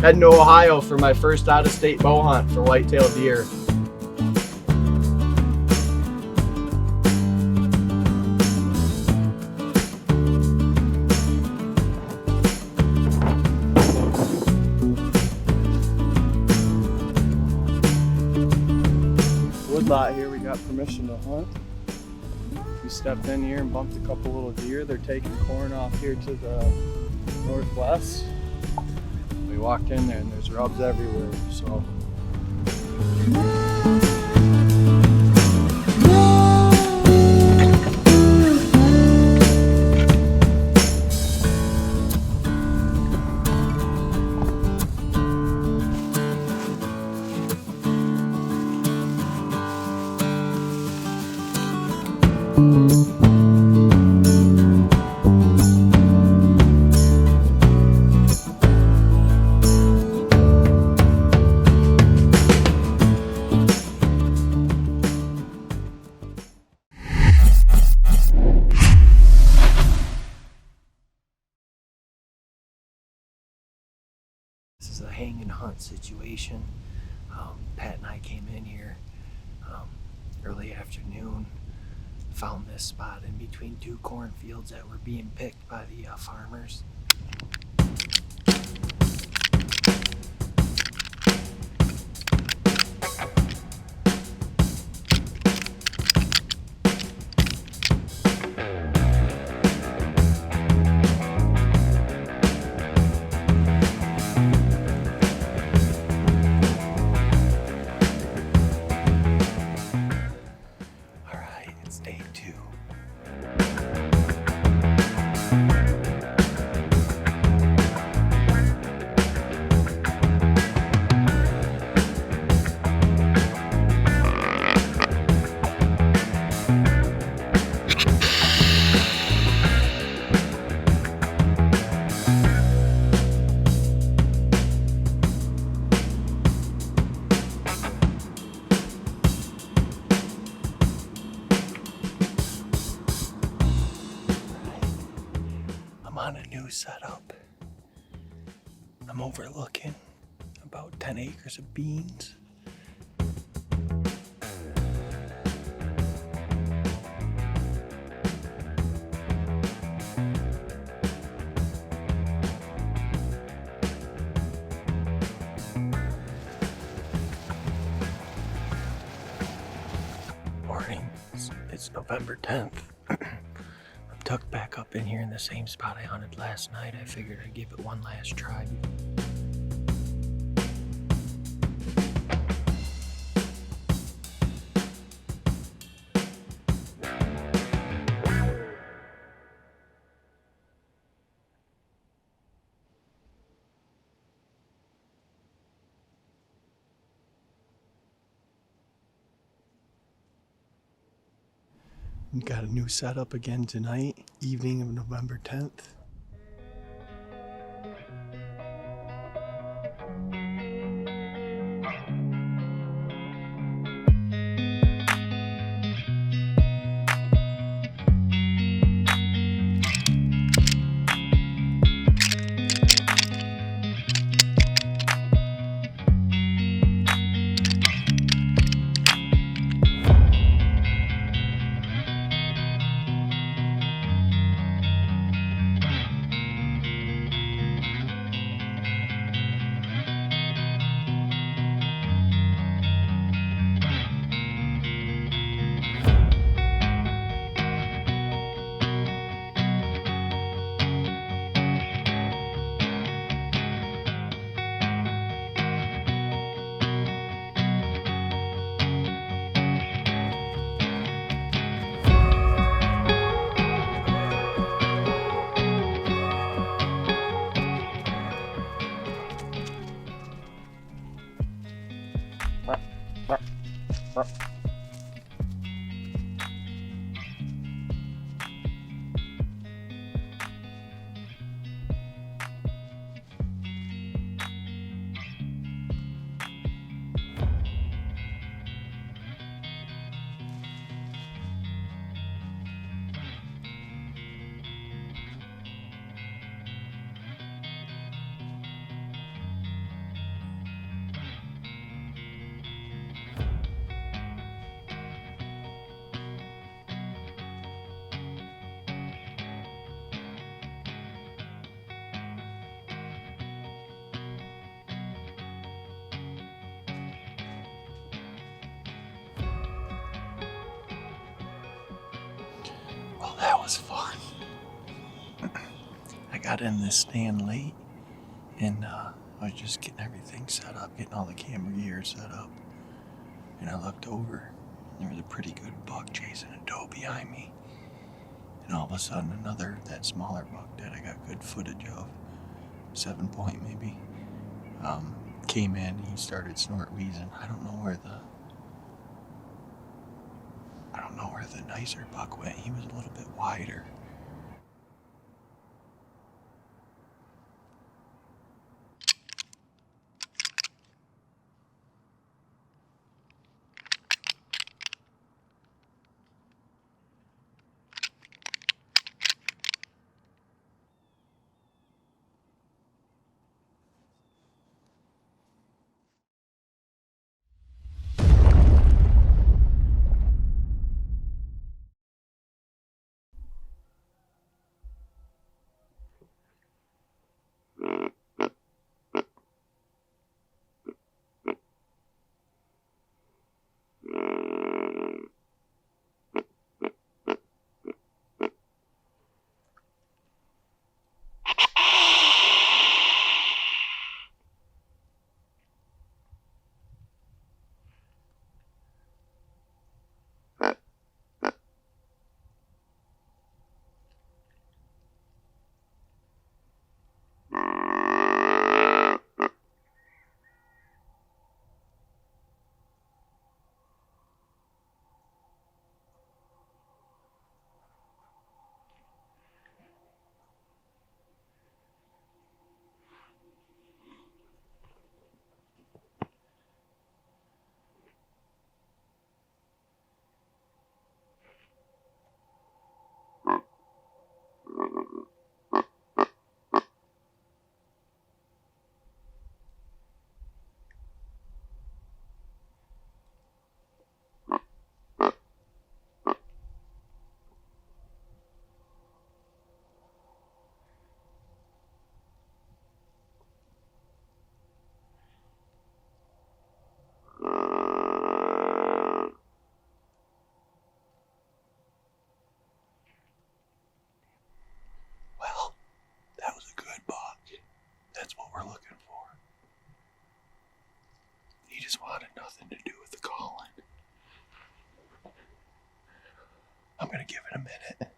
Heading to Ohio for my first out-of-state bow hunt for whitetail deer. Woodlot here, we got permission to hunt. We stepped in here and bumped a couple little deer. They're taking corn off here to the northwest. We walked in there and there's rubs everywhere, so. This is a hang and hunt situation. Pat and I came in here early afternoon, found this spot in between two cornfields that were being picked by the farmers. Day 2. I'm on a new setup. I'm overlooking about 10 acres of beans. Morning, it's November 10th. Tucked back up in here in the same spot I hunted last night. I figured I'd give it one last try. Got a new setup again tonight, evening of November 10th. was fun. I got in this stand late, and I was just getting everything set up, getting all the camera gear set up, and I looked over, and there was a pretty good buck chasing a doe behind me, and all of a sudden that smaller buck that I got good footage of, 7-point maybe, came in, and he started snort wheezing. I don't know where the nicer buck went. He was a little bit wider. Wanted nothing to do with the calling. I'm gonna give it a minute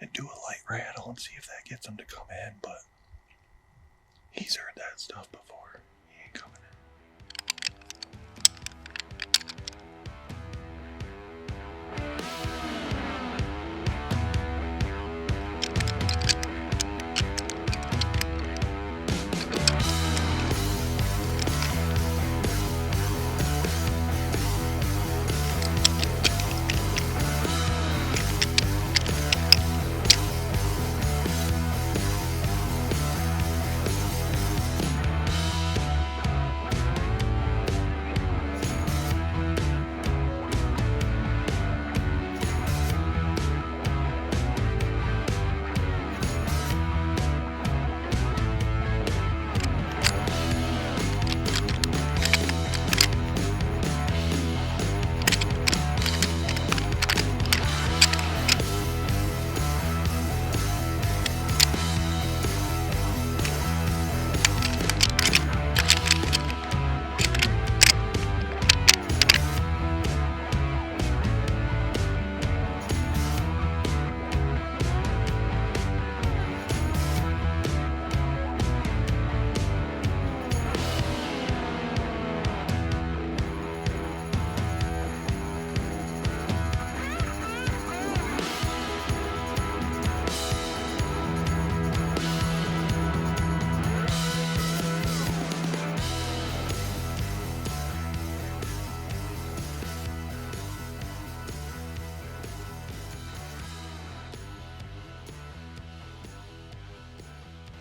and do a light rattle and see if that gets him to come in, but he's heard that stuff before. He ain't coming in.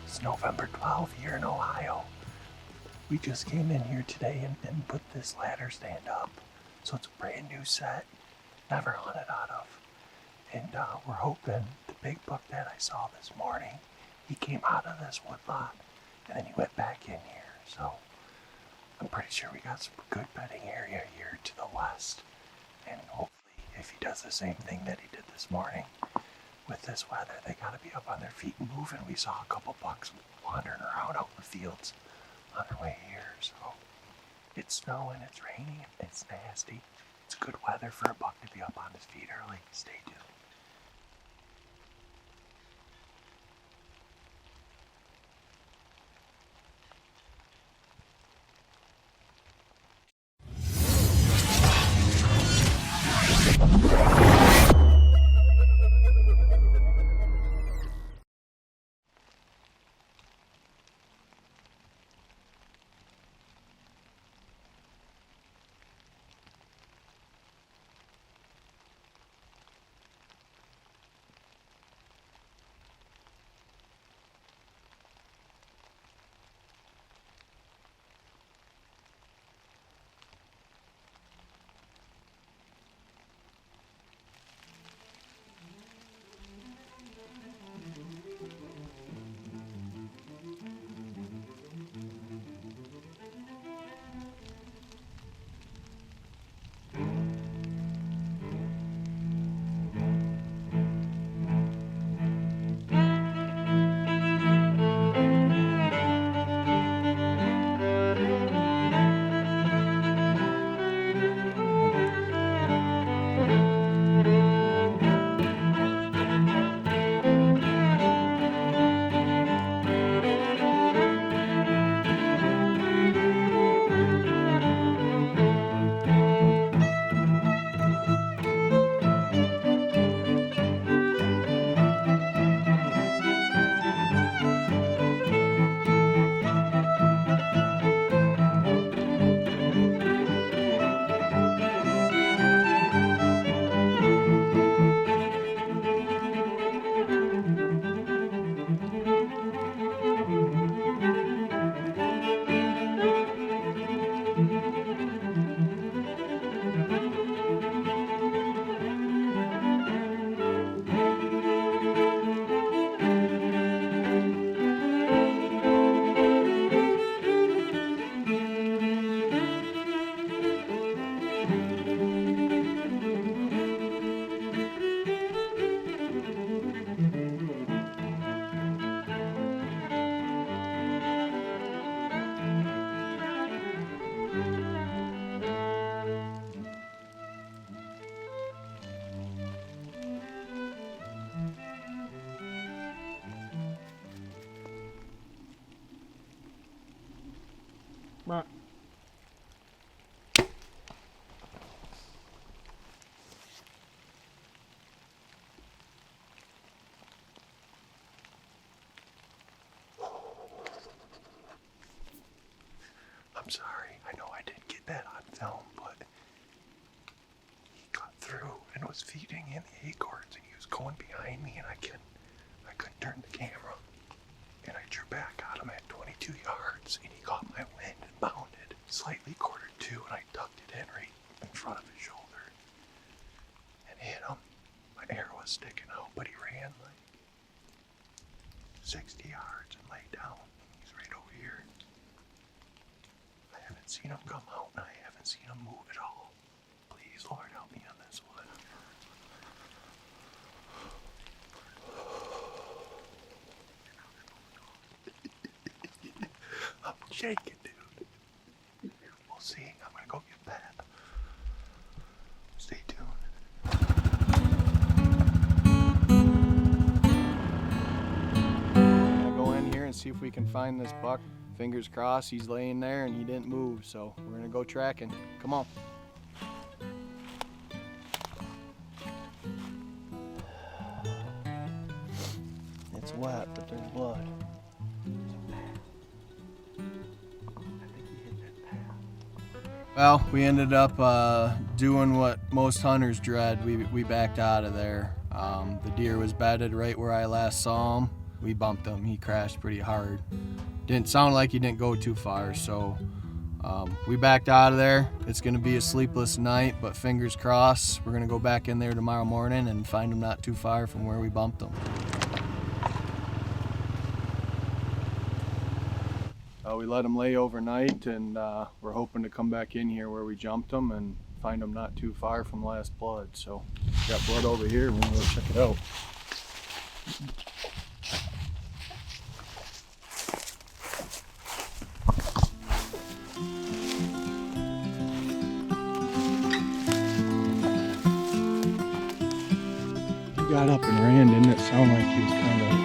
It's November 12th here in Ohio. We just came in here today and put this ladder stand up. So it's a brand new set, never hunted out of. And we're hoping the big buck that I saw this morning, he came out of this woodlot and then he went back in here. So I'm pretty sure we got some good bedding area here to the west. And hopefully if he does the same thing that he did this morning, With this weather, they gotta be up on their feet and moving. We saw a couple bucks wandering around out in the fields on their way here, so it's snowing, it's raining, it's nasty. It's good weather for a buck to be up on his feet early. Stay tuned. I'm sorry, I know I didn't get that on film, but he got through and was feeding in the acorns, and he was going behind me, and I couldn't turn the camera. And I drew back at him at 22 yards, and he caught my wind and bounded slightly quarter two, and I tucked it in right in front of his shoulder and hit him. My arrow was sticking out, but he ran like 60 yards and laid down. He's right over here. I haven't seen him come out, and I haven't seen him move at all. Please, Lord, help me on this one. I'm shaking, dude. We'll see. I'm gonna go get Pat. Stay tuned. I'm gonna go in here and see if we can find this buck. Fingers crossed, he's laying there and he didn't move, so we're gonna go tracking. Come on. It's wet, but there's blood. Well, we ended up doing what most hunters dread. We backed out of there. The deer was bedded right where I last saw him. We bumped him. He crashed pretty hard. Didn't sound like he didn't go too far, so we backed out of there. It's going to be a sleepless night, but fingers crossed. We're going to go back in there tomorrow morning and find him not too far from where we bumped him. We let him lay overnight, and we're hoping to come back in here where we jumped him and find him not too far from last blood. So got blood over here, we're gonna go check it out. He got up and ran, didn't it sound like he was kind of...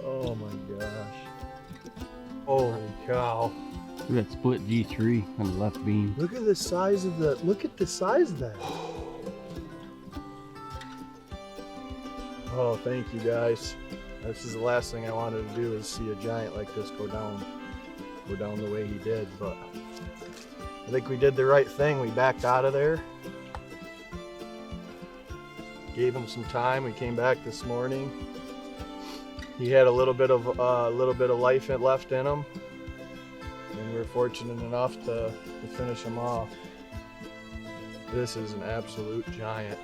Oh my gosh. Holy cow. Look at that split G3 on the left beam. Look at the size of that. Oh, thank you guys. This is the last thing I wanted to do is see a giant like this go down the way he did, but I think we did the right thing. We backed out of there. Gave him some time. We came back this morning. He had a little bit of life left in him, and we were fortunate enough to finish him off. This is an absolute giant.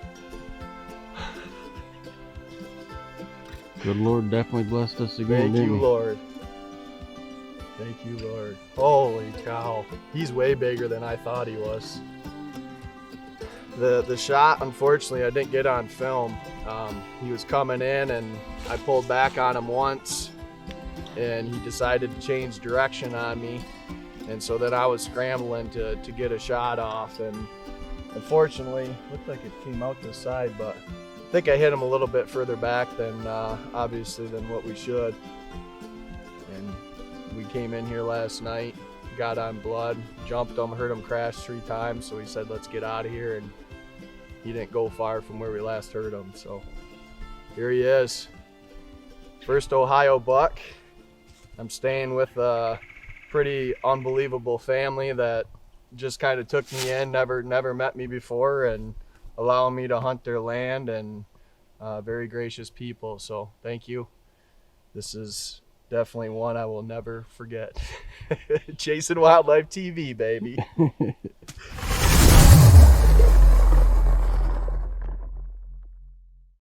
Good Lord definitely blessed us again, Thank you, didn't he? Lord. Thank you, Lord. Holy cow. He's way bigger than I thought he was. The shot, unfortunately, I didn't get on film. He was coming in and I pulled back on him once and he decided to change direction on me. And so then I was scrambling to get a shot off, and unfortunately, looked like it came out this side, but I think I hit him a little bit further back than obviously than what we should. And we came in here last night, got on blood, jumped him, heard him crash 3 times, so he said, let's get out of here, and he didn't go far from where we last heard him, so here he is. First Ohio buck. I'm staying with a pretty unbelievable family that just kind of took me in, never met me before, and allowing me to hunt their land, and very gracious people, so thank you. This is definitely one I will never forget. Chasing Wildlife TV, baby.